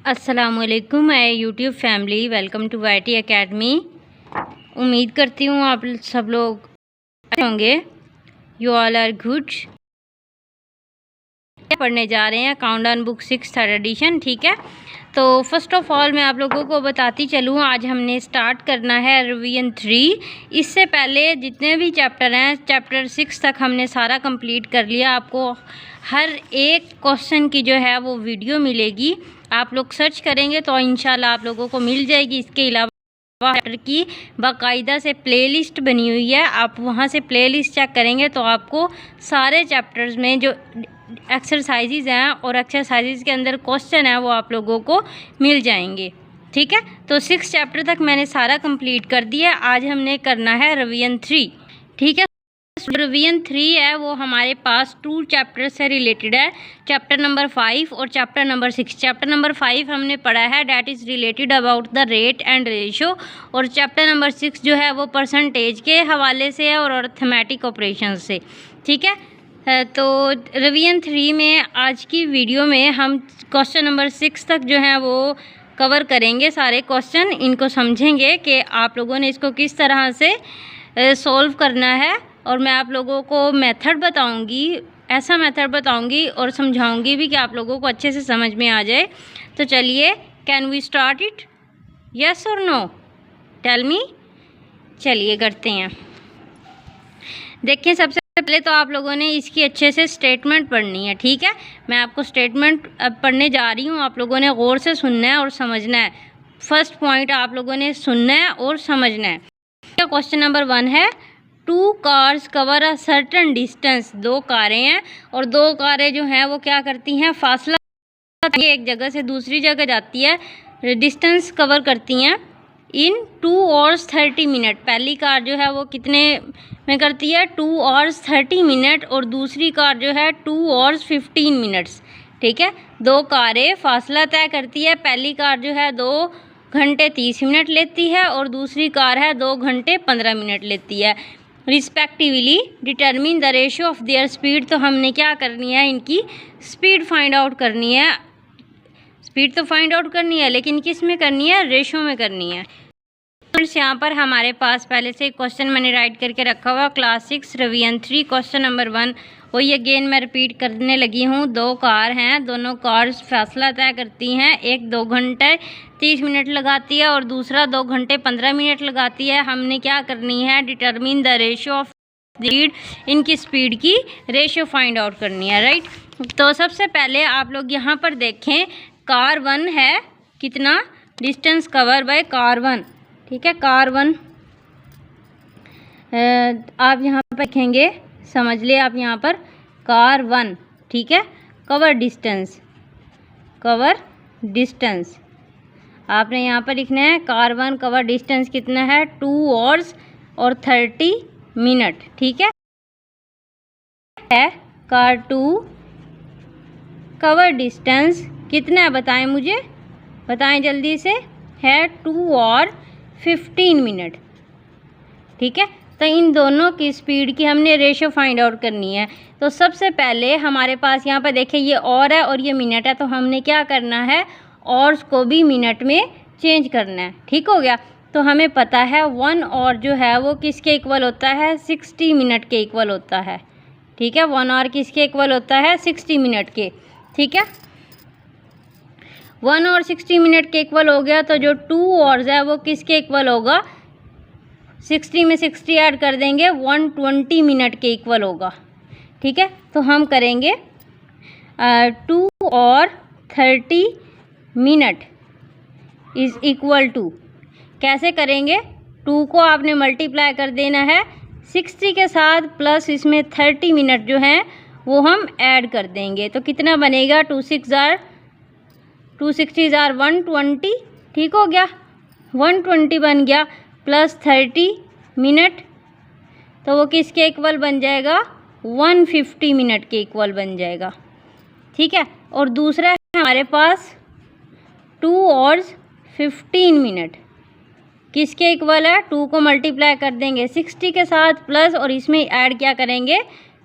अस्सलामुअलैकुम my YouTube family, welcome to YT academy. उम्मीद करती हूँ आप सब लोग अच्छे होंगे। You all are good. पढ़ने जा रहे हैं काउंटडाउन बुक 6 थर्ड एडिशन। ठीक है, तो फर्स्ट ऑफ ऑल मैं आप लोगों को बताती चलूँ, आज हमने स्टार्ट करना है रिवीजन 3। इससे पहले जितने भी चैप्टर हैं, चैप्टर 6 तक हमने सारा कंप्लीट कर लिया। आपको हर एक क्वेश्चन की जो है वो वीडियो मिलेगी, आप लोग सर्च करेंगे तो इंशाल्लाह आप लोगों को मिल जाएगी। इसके अलावा चैप्टर की बाकायदा से प्लेलिस्ट बनी हुई है, आप वहां से प्लेलिस्ट चेक करेंगे तो आपको सारे चैप्टर्स में जो एक्सरसाइजेज हैं और एक्सरसाइजेज के अंदर क्वेश्चन है वो आप लोगों को मिल जाएंगे। ठीक है, तो 6 चैप्टर तक मैंने सारा कंप्लीट कर दिया। आज हमने करना है रिवीजन 3। ठीक है, रिवीजन 3 है वो हमारे पास 2 चैप्टर से रिलेटेड है, चैप्टर नंबर 5 और चैप्टर नंबर 6। चैप्टर नंबर 5 हमने पढ़ा है, that is related about the rate and ratio, और चैप्टर नंबर 6 जो है वो परसेंटेज के हवाले से है और अर्थमेटिक ऑपरेशन से। ठीक है, तो रिवीजन 3 में आज की वीडियो में हम क्वेश्चन नंबर 6 तक जो है वो कवर करेंगे। सारे क्वेश्चन इनको समझेंगे कि आप लोगों ने इसको किस तरह से सॉल्व करना है, और मैं आप लोगों को मेथड बताऊंगी, ऐसा मेथड बताऊंगी और समझाऊंगी भी कि आप लोगों को अच्छे से समझ में आ जाए। तो चलिए, can we start it? Yes और नो? Tell me. चलिए करते हैं। देखिए, सबसे पहले तो आप लोगों ने इसकी अच्छे से स्टेटमेंट पढ़नी है। ठीक है, मैं आपको स्टेटमेंट अब पढ़ने जा रही हूँ, आप लोगों ने गौर से सुनना है और समझना है। फर्स्ट पॉइंट आप लोगों ने सुनना है और समझना है। क्वेश्चन नंबर 1 है, 2 cars cover a certain distance. 2 कारें हैं और 2 कारें जो हैं वो क्या करती हैं, फासला एक जगह से दूसरी जगह जाती है, डिस्टेंस कवर करती हैं इन 2 hours 30 minutes। पहली कार जो है वो कितने में करती है, 2 hours 30 minutes, और दूसरी कार जो है 2 hours 15 minutes। ठीक है, 2 कारें फासला तय करती है। पहली कार जो है 2 घंटे 30 मिनट लेती है और दूसरी कार है 2 घंटे 15 मिनट लेती है respectively. Determine the ratio of their speed. तो हमने क्या करनी है, इनकी स्पीड फाइंड आउट करनी है। स्पीड तो फाइंड आउट करनी है, लेकिन किस में करनी है, रेशियो में करनी है। यहाँ पर हमारे पास पहले से क्वेश्चन मैंने राइट करके रखा हुआ, क्लास 6 रिवीजन 3 क्वेश्चन नंबर 1। वही अगेन मैं रिपीट करने लगी हूँ। 2 कार हैं, दोनों कार्स फासला तय करती हैं। एक 2 घंटे 30 मिनट लगाती है और दूसरा 2 घंटे 15 मिनट लगाती है। हमने क्या करनी है, determine the ratio of speed, इनकी स्पीड की रेशियो फाइंड आउट करनी है। राइट, तो सबसे पहले आप लोग यहाँ पर देखें, कार 1 है, कितना डिस्टेंस कवर बाय कार 1। ठीक है, कार 1 आप यहाँ पर लिखेंगे, समझ ले आप यहाँ पर कार 1। ठीक है, कवर डिस्टेंस, कवर डिस्टेंस आपने यहाँ पर लिखना है। कार 1 कवर डिस्टेंस कितना है, 2 hours और 30 minutes। ठीक है, कार 2 कवर डिस्टेंस कितना है, बताएं मुझे, बताएं जल्दी से, है 2 hours 15 minutes। ठीक है, तो इन दोनों की स्पीड की हमने रेशियो फाइंड आउट करनी है। तो सबसे पहले हमारे पास यहाँ पर देखिए ये और है और ये मिनट है, तो हमने क्या करना है, और को भी मिनट में चेंज करना है। ठीक हो गया, तो हमें पता है 1 और जो है वो किसके इक्वल होता है, 60 मिनट के इक्वल होता है। ठीक है, 1 और किसके इक्वल होता है, 60 मिनट के। ठीक है, 1 और 60 मिनट के इक्वल हो गया, तो जो 2 hours है वो किसके इक्वल होगा, 60 में 60 ऐड कर देंगे, 120 मिनट के इक्वल होगा। ठीक है, तो हम करेंगे 2 और 30 मिनट इज़ इक्वल टू, कैसे करेंगे, 2 को आपने मल्टीप्लाई कर देना है 60 के साथ, प्लस इसमें 30 मिनट जो हैं वो हम ऐड कर देंगे। तो कितना बनेगा, 2 60 जार 120। ठीक हो गया, 120 बन गया, प्लस 30 मिनट, तो वो किसके इक्वल बन जाएगा, 150 मिनट के इक्वल बन जाएगा। ठीक है, और दूसरा है हमारे पास 2 hours 15 मिनट, किसके इक्वल है, 2 को मल्टीप्लाई कर देंगे 60 के साथ, प्लस और इसमें ऐड क्या करेंगे,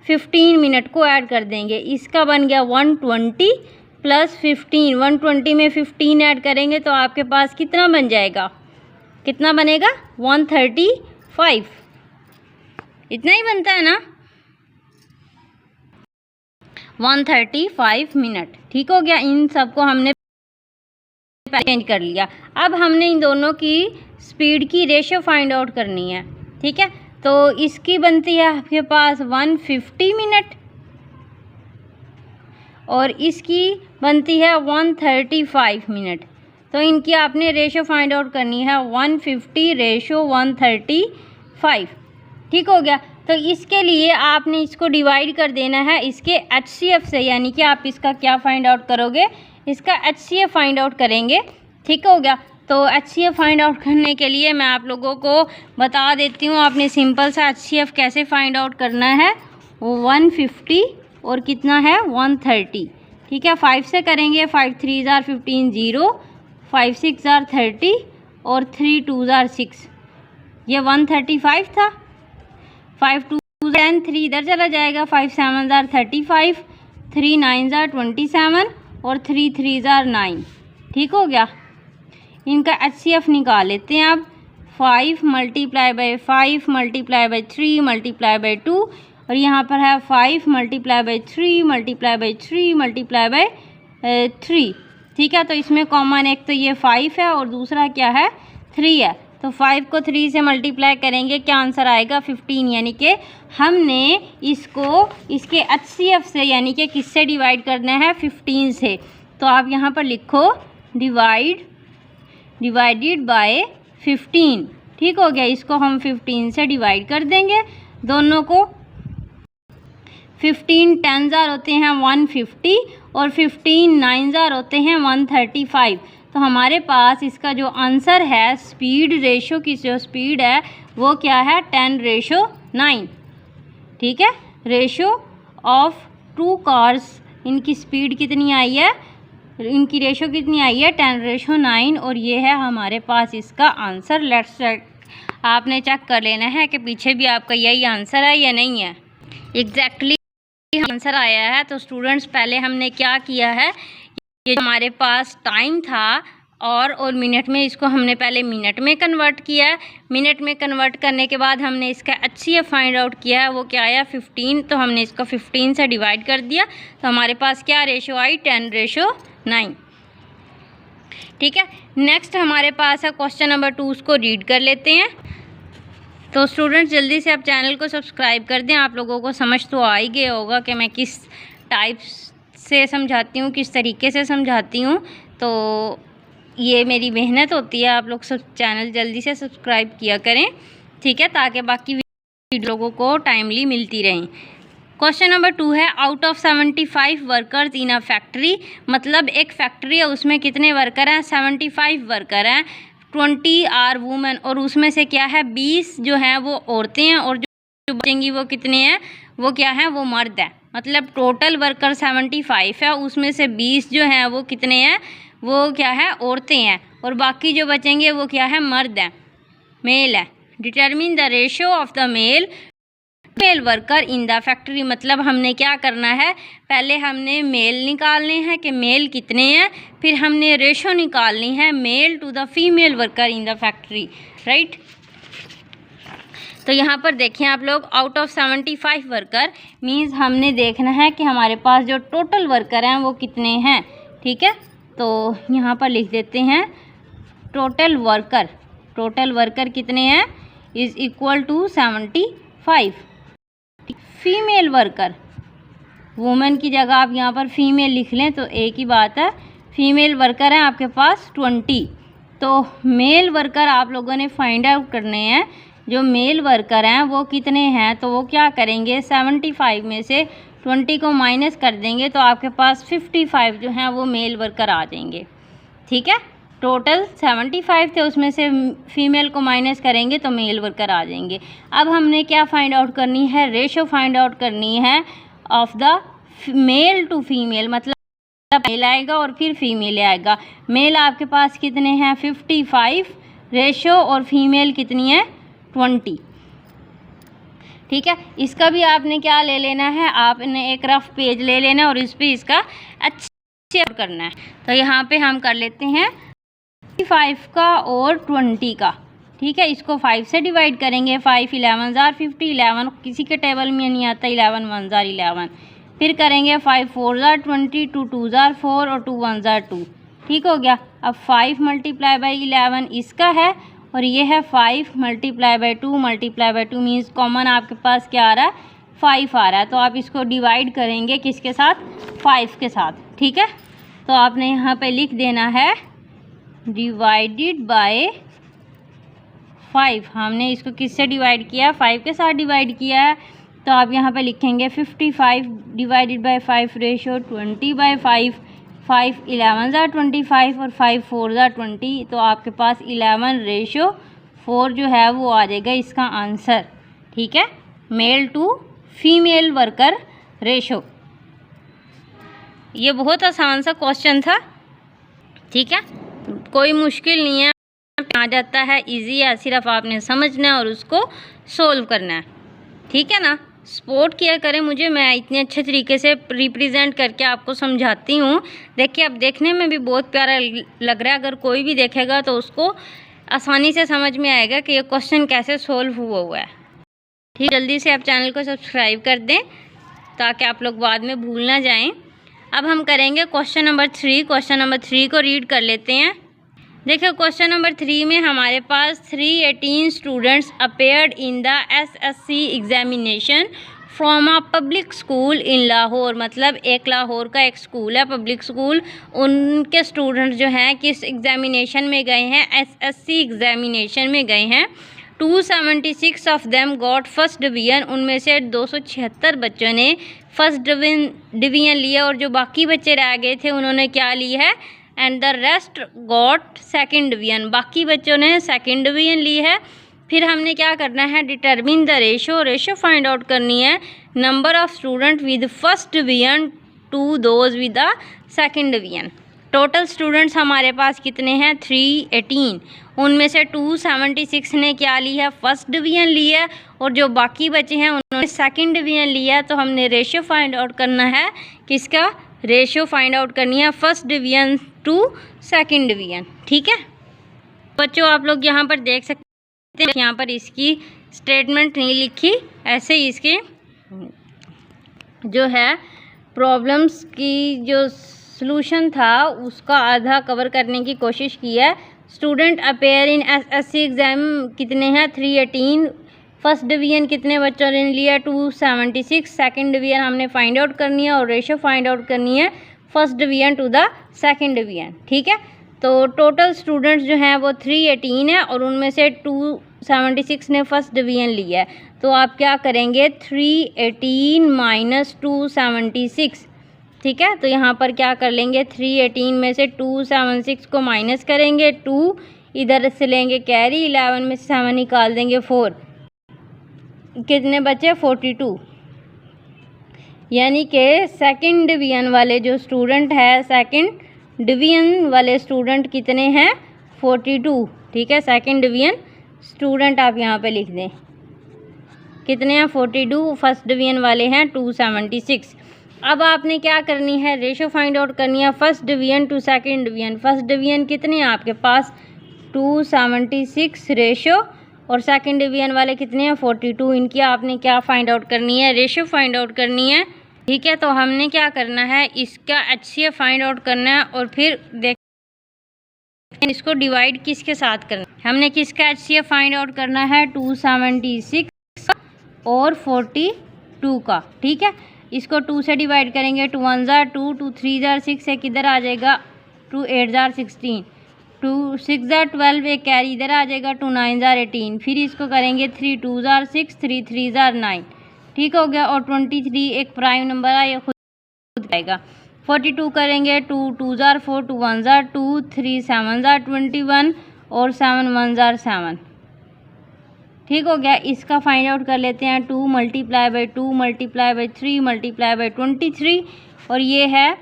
15 मिनट को ऐड कर देंगे, इसका बन गया 120 प्लस 15, 120 में 15 ऐड करेंगे तो आपके पास कितना बन जाएगा, कितना बनेगा 135, इतना ही बनता है ना, 135 मिनट। ठीक हो गया, इन सबको हमने चेंज कर लिया। अब हमने इन दोनों की स्पीड की रेशियो फाइंड आउट करनी है। ठीक है, तो इसकी बनती है आपके पास 150 मिनट और इसकी बनती है 135 मिनट। तो इनकी आपने रेशियो फाइंड आउट करनी है 150 रेशियो 135। ठीक हो गया, तो इसके लिए आपने इसको डिवाइड कर देना है इसके HCF से, यानी कि आप इसका क्या फाइंड आउट करोगे, इसका HCF फाइंड आउट करेंगे। ठीक हो गया, तो HCF फाइंड आउट करने के लिए मैं आप लोगों को बता देती हूँ। आपने सिंपल सा HCF कैसे फाइंड आउट करना है, वो 150 और कितना है 130। ठीक है, 5 से करेंगे, 5 3 जार 15 0, 5 6 जार 30 और 3 2 जार 6, ये 135 था। 5 2 10, 3 इधर चला जाएगा, 5 7 जार 35, 3 9 जार 27 और 3 3 जार 9। ठीक हो गया, इनका HCF निकाल लेते हैं अब। 5 multiply by 5 multiply by 3 multiply by 2 और यहाँ पर है 5 multiply by 3 multiply by 3 multiply by 3। ठीक है, तो इसमें कॉमन एक तो ये 5 है और दूसरा क्या है 3 है, तो 5 को 3 से मल्टीप्लाई करेंगे, क्या आंसर आएगा 15। यानी कि हमने इसको इसके HCF से यानी कि किससे डिवाइड करना है 15 से। तो आप यहाँ पर लिखो डिवाइडेड बाय 15। ठीक हो गया, इसको हम 15 से डिवाइड कर देंगे दोनों को। 15 10 जार होते हैं 150 और 15 9 जार होते हैं 135। तो हमारे पास इसका जो आंसर है स्पीड रेशो की जो स्पीड है वो क्या है 10:9। ठीक है, रेशो ऑफ 2 कार्स, इनकी स्पीड कितनी आई है, इनकी रेशो कितनी आई है 10:9 और ये है हमारे पास इसका आंसर। लेट्स चेक, आपने चेक कर लेना है कि पीछे भी आपका यही आंसर है या नहीं है। एग्जैक्टली आंसर आया है। तो स्टूडेंट्स पहले हमने क्या किया है, ये हमारे पास टाइम था और मिनट में, इसको हमने पहले मिनट में कन्वर्ट किया है। मिनट में कन्वर्ट करने के बाद हमने इसका HCF फाइंड आउट किया है, वो क्या आया 15। तो हमने इसको 15 से डिवाइड कर दिया, तो हमारे पास क्या रेशो आई 10:9। ठीक है, नेक्स्ट हमारे पास है क्वेश्चन नंबर 2, उसको रीड कर लेते हैं। तो स्टूडेंट्स जल्दी से आप चैनल को सब्सक्राइब कर दें। आप लोगों को समझ तो आ ही गया होगा कि मैं किस टाइप से समझाती हूँ, किस तरीके से समझाती हूँ। तो ये मेरी मेहनत होती है, आप लोग सब चैनल जल्दी से सब्सक्राइब किया करें। ठीक है, ताकि बाकी वीडियो लोगों को टाइमली मिलती रहें। क्वेश्चन नंबर 2 है, out of 75 workers in a factory, मतलब एक फैक्ट्री है उसमें कितने वर्कर हैं 75 वर्कर हैं, 20 आर वुमेन, और उसमें से क्या है 20 जो हैं वो औरतें हैं और जो बचेंगी वो कितने हैं, वो क्या हैं, वो मर्द है। मतलब टोटल वर्कर 75 है, उसमें से 20 जो हैं वो कितने हैं, वो क्या है औरतें हैं, और बाकी जो बचेंगे वो क्या है मर्द हैं, मेल है। Determine the ratio of the male worker in the factory, मतलब हमने क्या करना है, पहले हमने मेल निकालने हैं कि मेल कितने हैं, फिर हमने रेशो निकालनी है male to the female worker in the factory, right. तो यहाँ पर देखें आप लोग, आउट ऑफ 75 वर्कर मीन्स हमने देखना है कि हमारे पास जो टोटल वर्कर हैं वो कितने हैं। ठीक है, तो यहाँ पर लिख देते हैं टोटल वर्कर कितने हैं is equal to 75। Female worker, women की जगह आप यहाँ पर फीमेल लिख लें तो एक ही बात है, फीमेल वर्कर हैं आपके पास 20। तो मेल वर्कर आप लोगों ने फाइंड आउट करने हैं, जो मेल वर्कर हैं वो कितने हैं, तो वो क्या करेंगे 75 में से 20 को माइनस कर देंगे तो आपके पास 55 जो हैं वो मेल वर्कर आ जाएंगे। ठीक है, टोटल 75 थे, उसमें से फीमेल को माइनस करेंगे तो मेल वर्कर आ जाएंगे। अब हमने क्या फाइंड आउट करनी है, रेशो फाइंड आउट करनी है of the male to female, मतलब मेल आएगा और फिर फीमेल आएगा। मेल आपके पास कितने हैं 55 रेशो, और फीमेल कितनी है 20। ठीक है, इसका भी आपने क्या ले लेना है, आपने एक रफ पेज ले लेना और इस पर इसका अच्छा शेयर करना है। तो यहाँ पे हम कर लेते हैं 5 का और 20 का, ठीक है। इसको 5 से डिवाइड करेंगे, 5 11 जार 50, 11 किसी के टेबल में नहीं आता, 11 1 जार 11। फिर करेंगे 5 4 जार 20, 2 2 जार 4 और 2 1 जार 2, ठीक हो गया। अब 5 मल्टीप्लाई बाई 11 इसका है और ये है 5 multiply by 2 multiply by 2 means common आपके पास क्या आ रहा है, 5 आ रहा है। तो आप इसको डिवाइड करेंगे किसके साथ, 5 के साथ, ठीक है। तो आपने यहाँ पे लिख देना है डिवाइडेड बाय 5। हमने इसको किससे डिवाइड किया, 5 के साथ डिवाइड किया है। तो आप यहाँ पे लिखेंगे 55 डिवाइडेड बाय 5 रेशो 20 बाय 5, 5 11 जार 25 और 5 4 जार 20। तो आपके पास 11 रेशो 4 जो है वो आ जाएगा इसका आंसर, ठीक है। Male to female worker ratio. ये बहुत आसान सा क्वेश्चन था, ठीक है, कोई मुश्किल नहीं है, आ जाता है, इजी है, सिर्फ आपने समझना है और उसको सोल्व करना है, ठीक है ना। सपोर्ट किया करें मुझे, मैं इतने अच्छे तरीके से रिप्रेजेंट करके आपको समझाती हूँ। देखिए अब देखने में भी बहुत प्यारा लग रहा है, अगर कोई भी देखेगा तो उसको आसानी से समझ में आएगा कि ये क्वेश्चन कैसे सोल्व हुआ है, ठीक। जल्दी से आप चैनल को सब्सक्राइब कर दें ताकि आप लोग बाद में भूल ना जाएं। अब हम करेंगे क्वेश्चन नंबर 3। क्वेश्चन नंबर 3 को रीड कर लेते हैं। देखो क्वेश्चन नंबर 3 में हमारे पास 318 students appeared in the SSC examination from a public school इन लाहौर। मतलब एक लाहौर का एक स्कूल है, पब्लिक स्कूल। उनके स्टूडेंट जो हैं किस एग्जामिनेशन में गए हैं, SSC एग्जामिनेशन में गए हैं। 276 of them got first division. उनमें से 276 बच्चों ने फर्स्ट डिवीजन लिया और जो बाकी बच्चे रह गए थे उन्होंने क्या लिया है, and the rest got second division. बाकी बच्चों ने सेकंड डिवीजन ली है। फिर हमने क्या करना है, determine the ratio find out करनी है number of student with first division to those with the second division. Total students हमारे पास कितने हैं, 318। उनमें से 276 ने क्या ली है, फर्स्ट डिवीजन ली है और जो बाकी बचे हैं उन्होंने सेकंड डिवीजन लिया है। तो हमने रेशियो फाइंड आउट करना है, किसका, रेशियो फाइंड आउट करनी है first division to second division, ठीक है। बच्चों आप लोग यहाँ पर देख सकते हैं, यहाँ पर इसकी स्टेटमेंट नहीं लिखी, ऐसे ही इसके जो है प्रॉब्लम्स की जो सॉल्यूशन था उसका आधा कवर करने की कोशिश की है। Student appear in SSC exam कितने हैं, 318। फर्स्ट डिवीजन कितने बच्चों ने लिया, 276। सेकंड डिवीजन हमने फाइंड आउट करनी है और रेशो फाइंड आउट करनी है first division to the second division, ठीक है। तो टोटल स्टूडेंट्स जो हैं वो 318 है और उनमें से 276 ने फर्स्ट डिवीजन लिया है। तो आप क्या करेंगे, 318 माइनस 276, ठीक है। तो यहाँ पर क्या कर लेंगे, 318 में से 276 को माइनस करेंगे, 2 इधर से लेंगे कैरी, 11 में से 7 निकाल देंगे 4, कितने बचे, 42। यानी कि सेकंड डिवीजन वाले जो स्टूडेंट है, सेकंड डिवीजन वाले स्टूडेंट कितने हैं, 42, ठीक है। सेकंड डिवीजन स्टूडेंट आप यहाँ पे लिख दें, कितने हैं, 42। फर्स्ट डिवीजन वाले हैं 276। अब आपने क्या करनी है, रेशो फाइंड आउट करनी है first division to second division. First division कितने हैं आपके पास, 276 रेशो, और सेकंड डिवीजन वाले कितने हैं, 42। इनकी आपने क्या फाइंड आउट करनी है, रेशो फाइंड आउट करनी है, ठीक है। तो हमने क्या करना है, इसका HCF फाइंड आउट करना है और फिर देख इसको डिवाइड किसके साथ करना है। हमने किसका HCF फाइंड आउट करना है, 276 और 42 का, ठीक है। इसको 2 से डिवाइड करेंगे, 2 1 जार 2, 2 3 जार 6, एक इधर आ जाएगा, 2 8 जार 16, 2 6 जार 12, एक कैरी इधर आ जाएगा, 2 9 जार 18। फिर इसको करेंगे 3 2 जार 6, 3 3 जार 9, ठीक हो गया। और 23 एक प्राइम नंबर है, ये खुद आएगा। 42 करेंगे, 2 2 जार 4, 2 1 जार 2, 3 7 जार 21 और 7 1 जार 7, ठीक हो गया। इसका फाइंड आउट कर लेते हैं, 2 multiply by 2 multiply by 3 multiply by 23 और ये है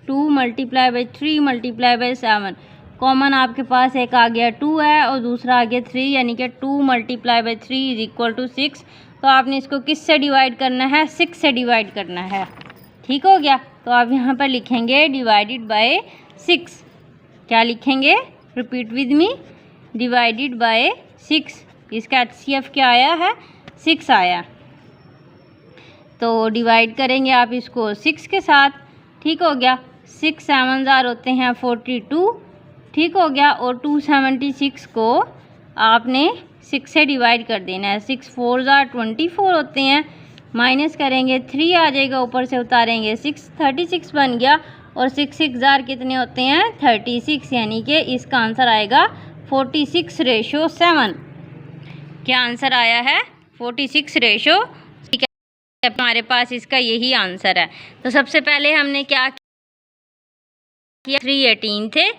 2 multiply by 3 multiply by 7। Common आपके पास एक आ गया 2 है और दूसरा आ गया 3, यानी कि 2 multiply by 3 is equal to 6। तो आपने इसको किस से डिवाइड करना है, 6 से डिवाइड करना है, ठीक हो गया। तो आप यहाँ पर लिखेंगे डिवाइडेड बाय 6। क्या लिखेंगे? Repeat with me, divided by 6। इसका HCF क्या आया है? 6 आया। तो डिवाइड करेंगे आप इसको 6 के साथ, ठीक हो गया। 6 7 ज़ार होते हैं 42, ठीक हो गया। और 276 को आपने 6 से डिवाइड कर देना है। 6 4 ज़ार 24 होते हैं, माइनस करेंगे 3 आ जाएगा, ऊपर से उतारेंगे 6, 36 बन गया। और 6 6 ज़ार कितने होते हैं? 36, यानी कि इसका आंसर आएगा 46:7। क्या आंसर आया है? 46:। ठीक है, हमारे पास इसका यही आंसर है। तो सबसे पहले हमने क्या किया? 318 थे,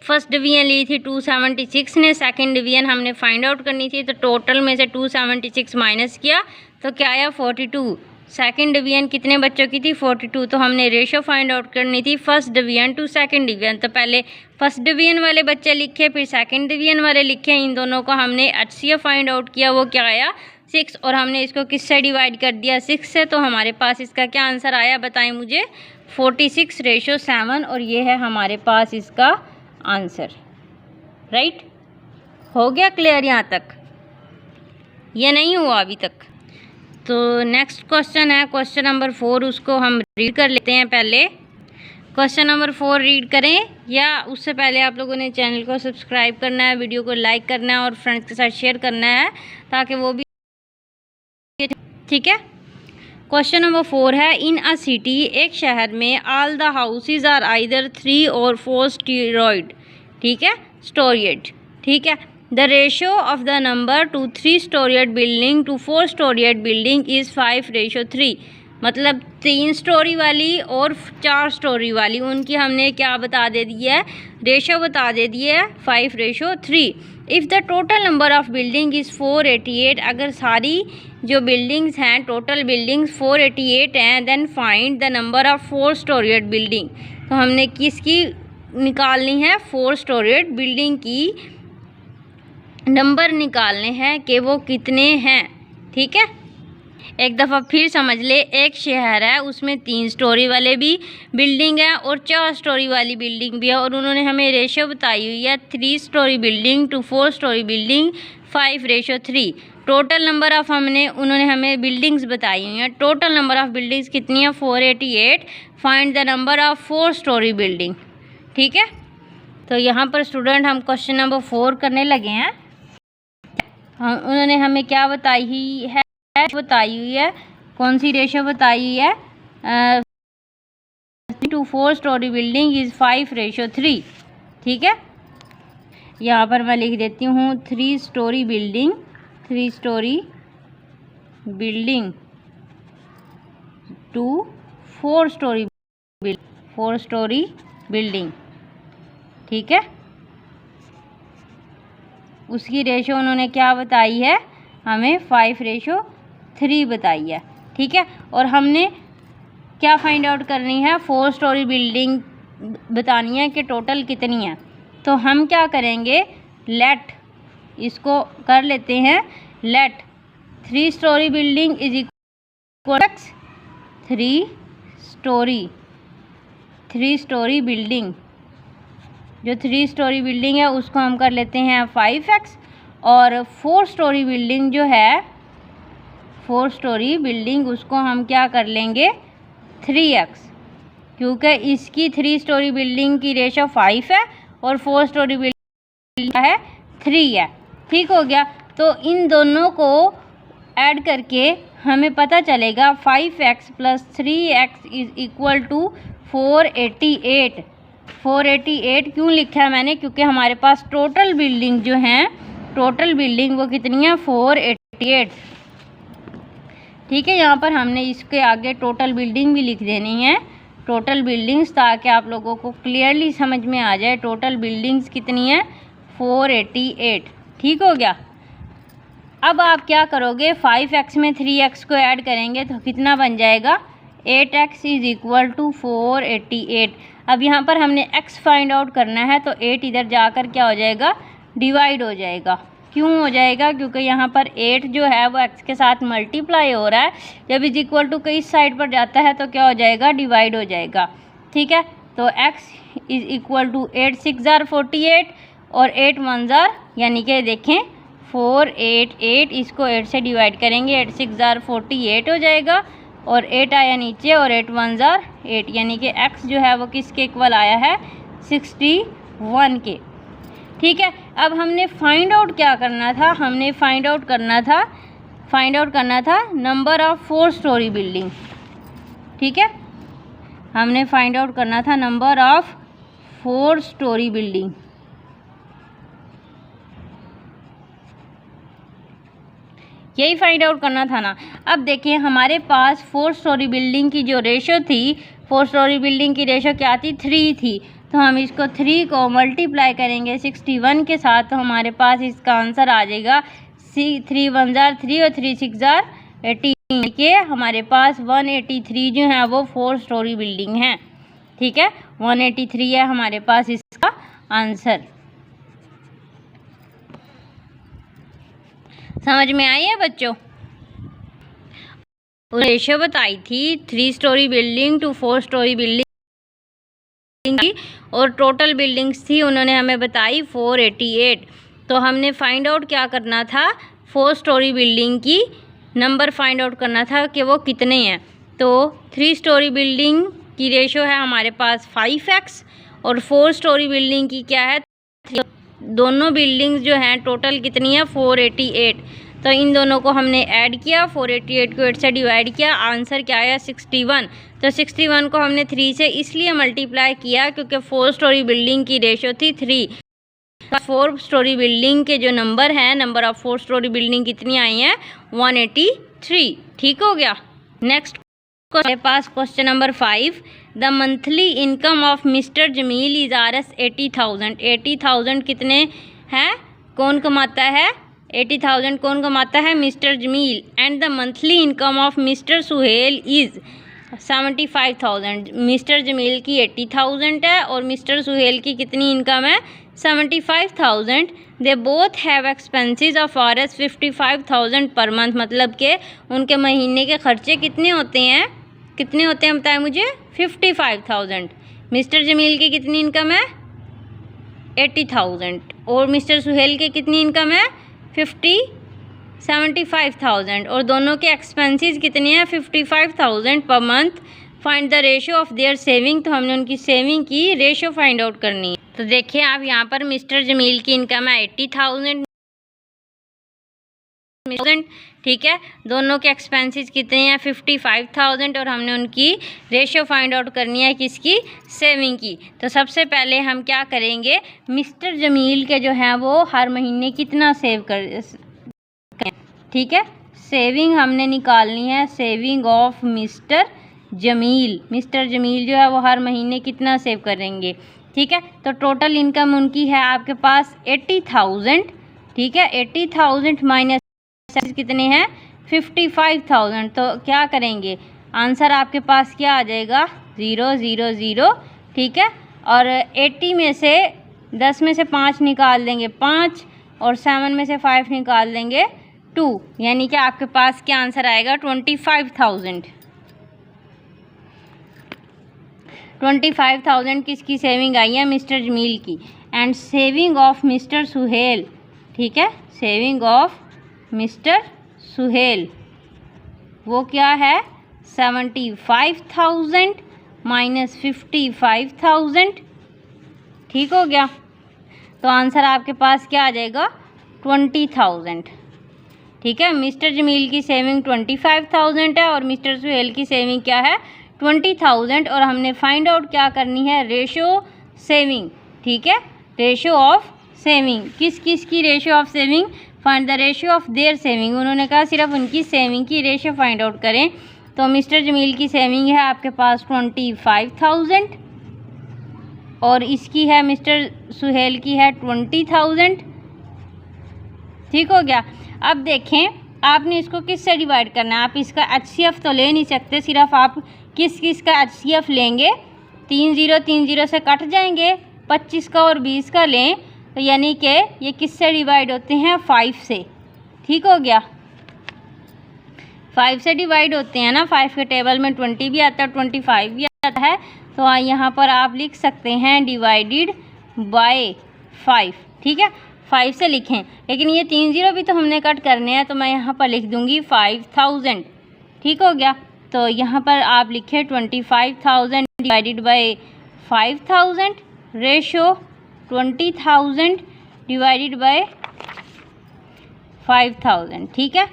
फर्स्ट डिवीजन ली थी 276 ने, सेकंड डिवीजन हमने फाइंड आउट करनी थी। तो टोटल में से 276 माइनस किया तो क्या आया? 42। सेकंड डिवीजन कितने बच्चों की थी? 42। तो हमने रेशो फाइंड आउट करनी थी first division to second division. तो पहले फर्स्ट डिवीजन वाले बच्चे लिखे, फिर सेकंड डिवीजन वाले लिखे। इन दोनों को हमने HCF फाइंड आउट किया, वो क्या आया? 6। और हमने इसको किससे डिवाइड कर दिया? 6 से। तो हमारे पास इसका क्या आंसर आया? बताएं मुझे। 46:7। और ये है हमारे पास इसका आंसर। राइट, हो गया क्लियर यहाँ तक? ये नहीं हुआ अभी तक? तो नेक्स्ट क्वेश्चन है क्वेश्चन नंबर 4, उसको हम रीड कर लेते हैं। पहले क्वेश्चन नंबर 4 रीड करें, या उससे पहले आप लोगों ने चैनल को सब्सक्राइब करना है, वीडियो को लाइक करना है और फ्रेंड्स के साथ शेयर करना है ताकि वो भी, ठीक है। क्वेश्चन नंबर 4 है, इन अ सिटी, एक शहर में, all the houses are either 3 और 4 स्टोरीड, ठीक है, स्टोरीड, ठीक है। The ratio of the number to 3 storied building to 4 storied building is 5:3। मतलब 3 स्टोरी वाली और 4 स्टोरी वाली, उनकी हमने क्या बता दे दी है? रेशो बता दे दी है 5:3। If the total number of building is 488, अगर सारी जो बिल्डिंग्स हैं, टोटल बिल्डिंग्स 488 हैं, then find the number of 4 storied building. तो हमने किसकी निकालनी है? 4 स्टोरीड बिल्डिंग की नंबर निकालने हैं कि वो कितने हैं, ठीक है। एक दफ़ा फिर समझ ले, एक शहर है, उसमें 3 स्टोरी वाले भी बिल्डिंग है और 4 स्टोरी वाली बिल्डिंग भी है, और उन्होंने हमें रेशो बताई हुई है 3 story building to 4 story building 5:3। Total number of उन्होंने हमें बिल्डिंग्स बताई हुई हैं। टोटल नंबर ऑफ बिल्डिंग्स कितनी है? 488। Find the number of 4 story building, ठीक है। तो यहाँ पर स्टूडेंट हम क्वेश्चन नंबर 4 करने लगे हैं। उन्होंने हमें क्या बताई हुई है, कौन सी रेशो बताई हुई है? 3 to 4 स्टोरी बिल्डिंग इज़ 5:3, ठीक है। यहाँ पर मैं लिख देती हूँ 3 story building to 4 story building, ठीक है। उसकी रेशो उन्होंने क्या बताई है? हमें 5:3 बताई है, ठीक है। और हमने क्या फाइंड आउट करनी है? 4 स्टोरी बिल्डिंग बतानी है कि टोटल कितनी है। तो हम क्या करेंगे? लेट, इसको कर लेते हैं let 3 story building is equal 3 story building, जो 3 स्टोरी बिल्डिंग है उसको हम कर लेते हैं 5x, और 4 स्टोरी बिल्डिंग जो है, 4 स्टोरी बिल्डिंग उसको हम क्या कर लेंगे? 3x, क्योंकि इसकी 3 स्टोरी बिल्डिंग की रेशो 5 है और 4 स्टोरी बिल्डिंग है 3 है, ठीक हो गया। तो इन दोनों को ऐड करके हमें पता चलेगा 5x + 3x is equal to 488। 488 क्यों लिखा है मैंने? क्योंकि हमारे पास टोटल बिल्डिंग जो हैं, टोटल बिल्डिंग वो कितनी है? 488, ठीक है। यहाँ पर हमने इसके आगे टोटल बिल्डिंग भी लिख देनी है, टोटल बिल्डिंग्स, ताकि आप लोगों को क्लियरली समझ में आ जाए टोटल बिल्डिंग्स कितनी है? 488, ठीक हो गया। अब आप क्या करोगे? 5x में 3x को ऐड करेंगे तो कितना बन जाएगा? 8x is equal to 488। अब यहाँ पर हमने x फाइंड आउट करना है, तो 8 इधर जाकर क्या हो जाएगा? डिवाइड हो जाएगा, क्यों हो जाएगा? क्योंकि यहाँ पर 8 जो है वो x के साथ मल्टीप्लाई हो रहा है। जब इज इक्वल टू के इस साइड पर जाता है तो क्या हो जाएगा? डिवाइड हो जाएगा। ठीक है, तो x इज इक्वल टू 8 6 जार 48 और 8 1 जार, यानी कि देखें 4 8 8, इसको 8 से डिवाइड करेंगे, 8 6 जार 48 हो जाएगा और 8 आया नीचे और 8 1 जार 8, यानी कि x जो है वो किसके इक्वल आया है? 61 के। ठीक है, अब हमने फाइंड आउट क्या करना था? हमने फाइंड आउट करना था नंबर ऑफ 4 स्टोरी बिल्डिंग। ठीक है, हमने फाइंड आउट करना था नंबर ऑफ 4 स्टोरी बिल्डिंग। यही फाइंड आउट करना था ना। अब देखिए हमारे पास 4 स्टोरी बिल्डिंग की जो रेशो थी, 4 स्टोरी बिल्डिंग की रेशो क्या थी? 3 थी। तो हम इसको 3 को मल्टीप्लाई करेंगे 61 के साथ, तो हमारे पास इसका आंसर आ जाएगा 3 1 जार 3 और 3 6 जार 18 के हमारे पास 183 जो है वो 4 स्टोरी बिल्डिंग है। ठीक है, 183 है हमारे पास इसका आंसर। समझ में आई है बच्चों? रेशो बताई थी 3 story building to 4 story building की, और टोटल बिल्डिंग्स थी उन्होंने हमें बताई 488। तो हमने फाइंड आउट क्या करना था? 4 स्टोरी बिल्डिंग की नंबर फाइंड आउट करना था कि वो कितने हैं। तो 3 स्टोरी बिल्डिंग की रेशो है हमारे पास 5x और 4 स्टोरी बिल्डिंग की क्या है? दोनों बिल्डिंग्स जो हैं टोटल कितनी है? 488। तो इन दोनों को हमने ऐड किया, 488 को 8 से डिवाइड किया, आंसर क्या आया? 61। तो 61 को हमने 3 से इसलिए मल्टीप्लाई किया क्योंकि 4 स्टोरी बिल्डिंग की रेशो थी 3। 4 स्टोरी बिल्डिंग के जो नंबर हैं, नंबर ऑफ 4 स्टोरी बिल्डिंग कितनी आई हैं? 183। ठीक हो गया। नेक्स्ट हमारे पास question number 5, the monthly income of mister Jamil is Rs 80,000। 80,000 कितने हैं? कौन कमाता है? 80,000 कौन कमाता है? Mister Jamil. And the monthly income of mister Suhail is 75,000। Mister Jamil की 80,000 है और मिस्टर सुहेल की कितनी इनकम है? 75,000। They both have expenses of Rs 55,000 per month. मतलब के उनके महीने के खर्चे कितने होते हैं? कितने होते हैं बताएं मुझे? 55,000। मिस्टर जमील की कितनी इनकम है? 80,000 और मिस्टर सुहेल की कितनी इनकम है? 75,000 और दोनों के एक्सपेंसेस कितने हैं? 55,000 per month. Find the ratio of their saving. तो हमने उनकी सेविंग की रेशो फाइंड आउट करनी है। तो देखिए आप यहाँ पर मिस्टर जमील की इनकम है 80,000। ठीक है, दोनों के एक्सपेंसेस कितने हैं? 55,000 और हमने उनकी रेशो फाइंड आउट करनी है किसकी? सेविंग की। तो सबसे पहले हम क्या करेंगे? मिस्टर जमील के जो है वो हर महीने कितना सेव कर, ठीक है, सेविंग हमने निकालनी है। Saving of mister Jamil. Mister Jamil जो है वो हर महीने कितना सेव करेंगे? ठीक है, तो टोटल इनकम उनकी है आपके पास 80,000। ठीक है, 80,000 माइनस कितने हैं? 55,000। तो क्या करेंगे? आंसर आपके पास क्या आ जाएगा? 0 0 0। ठीक है, और 80 में से 10 में से 5 निकाल देंगे 5 और 7 में से 5 निकाल देंगे 2, यानी कि आपके पास क्या आंसर आएगा? 25,000। 25,000 किसकी सेविंग आई है? मिस्टर जमील की। And saving of mister Suhail. ठीक है, सेविंग ऑफ मिस्टर सुहेल वो क्या है? 75,000 माइनस 55,000। ठीक हो गया, तो आंसर आपके पास क्या आ जाएगा? 20,000। ठीक है, मिस्टर जमील की सेविंग 25,000 है और मिस्टर सुहेल की सेविंग क्या है? 20,000। और हमने फाइंड आउट क्या करनी है? Ratio saving. ठीक है, रेशो ऑफ सेविंग। किस किस की ratio of saving? Find the ratio of their saving. उन्होंने कहा सिर्फ उनकी सेविंग की रेशो फाइंड आउट करें। तो मिस्टर जमील की सेविंग है आपके पास 25,000 और इसकी है मिस्टर सुहेल की है 20,000। ठीक हो गया। अब देखें आपने इसको किस से डिवाइड करना है? आप इसका HCF तो ले नहीं सकते, सिर्फ आप किस किस का HCF लेंगे? 3 0 3 0 से कट जाएंगे, 25 का और 20 का लें, तो यानी कि ये किससे डिवाइड होते हैं, 5 से। ठीक हो गया, 5 से डिवाइड होते हैं ना। 5 के टेबल में 20 भी आता है, 25 भी आता है। तो यहाँ पर आप लिख सकते हैं डिवाइडेड बाय 5। ठीक है, 5 से लिखें, लेकिन ये 3 0 भी तो हमने कट करने हैं, तो मैं यहाँ पर लिख दूँगी 5000। ठीक हो गया, तो यहाँ पर आप लिखें 25,000 divided by 5000 ratio 20,000 divided by 5000। ठीक है,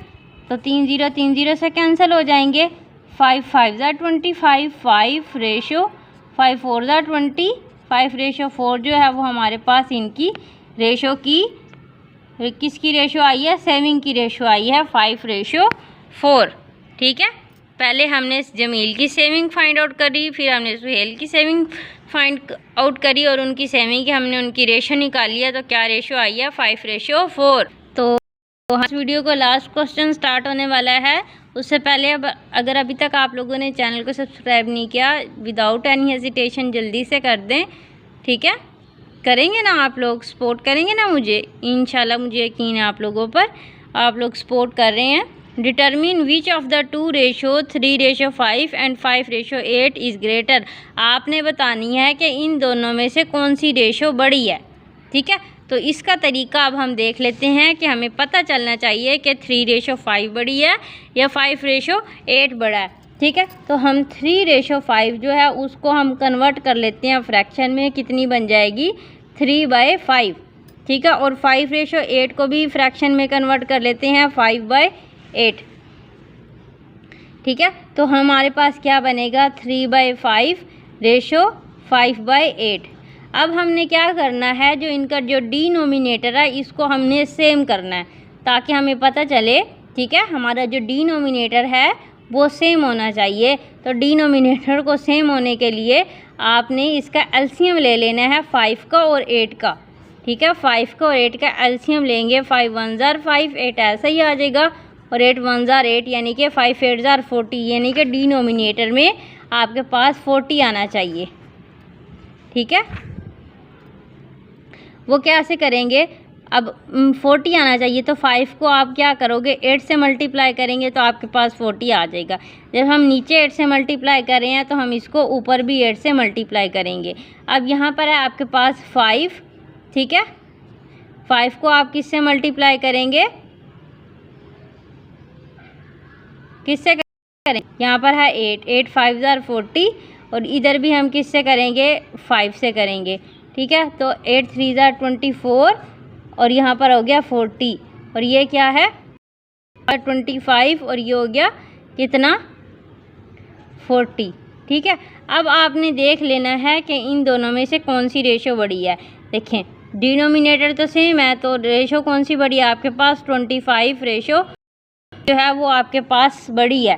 तो 3 0 से कैंसिल हो जाएंगे। 5 5 ज़ा 25, 5 रेशो 5 4 ज़ा 20, 5 रेशो 4 जो है वो हमारे पास इनकी रेशो की, किसकी रेशो आई है, सेविंग की रेशो आई है 5 रेशो 4। ठीक है, पहले हमने जमील की सेविंग फाइंड आउट करी, फिर हमने सुहेल की सेविंग फाइंड आउट करी और उनकी सेविंग की हमने उनकी रेशो निकाली है। तो क्या रेशो आई है, 5 रेशो 4। तो इस वीडियो को लास्ट क्वेश्चन स्टार्ट होने वाला है। उससे पहले अगर अभी तक आप लोगों ने चैनल को सब्सक्राइब नहीं किया, विदाउट एनी हेजिटेशन जल्दी से कर दें। ठीक है, करेंगे ना आप लोग, सपोर्ट करेंगे ना मुझे, इंशाल्लाह मुझे यकीन है आप लोगों पर, आप लोग सपोर्ट कर रहे हैं। Determine which of the 2 ratio 3 ratio 5 and 5 ratio 8 is greater. आपने बतानी है कि इन दोनों में से कौन सी रेशो बड़ी है। ठीक है, तो इसका तरीका अब हम देख लेते हैं कि हमें पता चलना चाहिए कि 3 रेशो 5 बड़ी है या 5 रेशो 8 बड़ा है। ठीक है, तो हम 3 रेशो 5 जो है उसको हम कन्वर्ट कर लेते हैं फ्रैक्शन में, कितनी बन जाएगी, 3/5। ठीक है, और 5 रेशो 8 को भी फ्रैक्शन में कन्वर्ट कर लेते हैं, 5/8। ठीक है, तो हमारे पास क्या बनेगा, 3/5 रेशो 5/8। अब हमने क्या करना है, जो इनका जो डिनोमिनेटर है इसको हमने सेम करना है ताकि हमें पता चले। ठीक है, हमारा जो डिनोमिनेटर है वो सेम होना चाहिए। तो डिनोमिनेटर को सेम होने के लिए आपने इसका एलसीएम ले लेना है 5 का और 8 का। ठीक है, 5 का और 8 का एलसीएम लेंगे, 5 1 ज़ार 5, 8 ऐसा ही आ जाएगा, और 8 1 ज़ार 8 यानी कि 5 8 ज़ार 40, यानी कि डिनोमिनेटर में आपके पास 40 आना चाहिए। ठीक है, वो कैसे करेंगे, अब 40 आना चाहिए, तो 5 को आप क्या करोगे, 8 से मल्टीप्लाई करेंगे तो आपके पास 40 आ जाएगा। जब हम नीचे 8 से मल्टीप्लाई कर रहे हैं तो हम इसको ऊपर भी 8 से मल्टीप्लाई करेंगे। अब यहाँ पर है आपके पास 5। ठीक है, 5 को आप किससे मल्टीप्लाई करेंगे, किससे करें, यहाँ पर है 8, 8 5 ज़ार 40, और इधर भी हम किससे करेंगे, 5 से करेंगे। ठीक है, तो 8 3 ज़ार 24, और यहाँ पर हो गया 40, और ये क्या है 25, और ये हो गया कितना, 40। ठीक है, अब आपने देख लेना है कि इन दोनों में से कौन सी रेशो बड़ी है। देखें, डिनोमिनेटर तो सेम है, तो रेशो कौन सी बड़ी है आपके पास, 25 रेशो जो है वो आपके पास बड़ी है।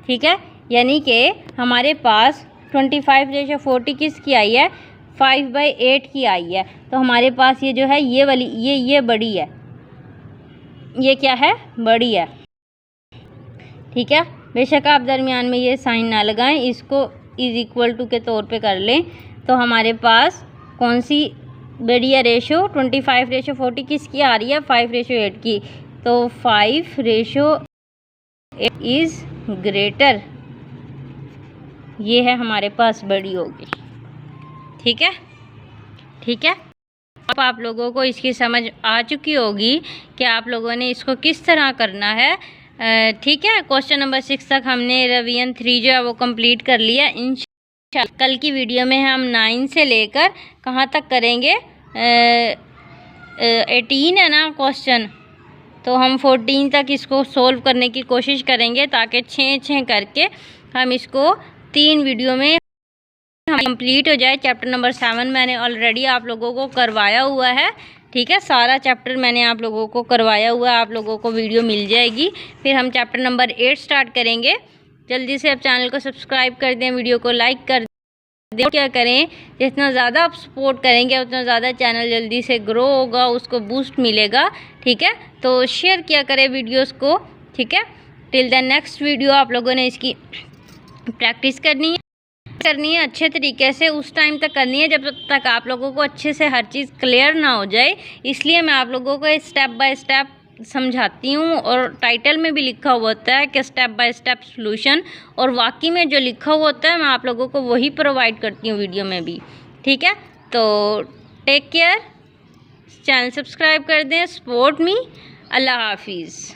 ठीक है, यानी कि हमारे पास 25 रेशो 40 किसकी आई है, 5/8 की आई है। तो हमारे पास ये जो है ये वाली ये बड़ी है, ये क्या है, बड़ी है। ठीक है, बेशक आप दरमियान में ये साइन ना लगाएं, इसको इज इक्वल टू के तौर पे कर लें। तो हमारे पास कौन सी बड़ी है रेशो, 25 रेशो 40 किसकी आ रही है, 5 रेशो 8 की। तो 5 रेशो 8 इज़ ग्रेटर, ये है हमारे पास बड़ी होगी। ठीक है, ठीक है, अब आप लोगों को इसकी समझ आ चुकी होगी कि आप लोगों ने इसको किस तरह करना है। ठीक है, क्वेश्चन नंबर 6 तक हमने रिवीजन 3 जो है वो कंप्लीट कर लिया। इंशाल्लाह कल की वीडियो में हम 9 से लेकर कहाँ तक करेंगे, 18 है ना क्वेश्चन, तो हम 14 तक इसको सोल्व करने की कोशिश करेंगे ताकि 6 करके हम इसको 3 वीडियो में कंप्लीट हो जाए। चैप्टर नंबर 7 मैंने ऑलरेडी आप लोगों को करवाया हुआ है। ठीक है, सारा चैप्टर मैंने आप लोगों को करवाया हुआ है, आप लोगों को वीडियो मिल जाएगी। फिर हम चैप्टर नंबर 8 स्टार्ट करेंगे। जल्दी से आप चैनल को सब्सक्राइब कर दें, वीडियो को लाइक कर दें। क्या करें, जितना ज़्यादा आप सपोर्ट करेंगे उतना ज़्यादा चैनल जल्दी से ग्रो होगा, उसको बूस्ट मिलेगा। ठीक है, तो शेयर किया करें वीडियोज़ को। ठीक है, टिल द नेक्स्ट वीडियो आप लोगों ने इसकी प्रैक्टिस करनी है। करनी है अच्छे तरीके से, उस टाइम तक करनी है जब तक आप लोगों को अच्छे से हर चीज़ क्लियर ना हो जाए। इसलिए मैं आप लोगों को स्टेप बाय स्टेप समझाती हूँ, और टाइटल में भी लिखा हुआ होता है कि स्टेप बाय स्टेप सॉल्यूशन, और वाकई में जो लिखा हुआ होता है मैं आप लोगों को वही प्रोवाइड करती हूँ वीडियो में भी। ठीक है, तो टेक केयर, चैनल सब्सक्राइब कर दें, सपोर्ट मी। अल्लाह हाफिज़।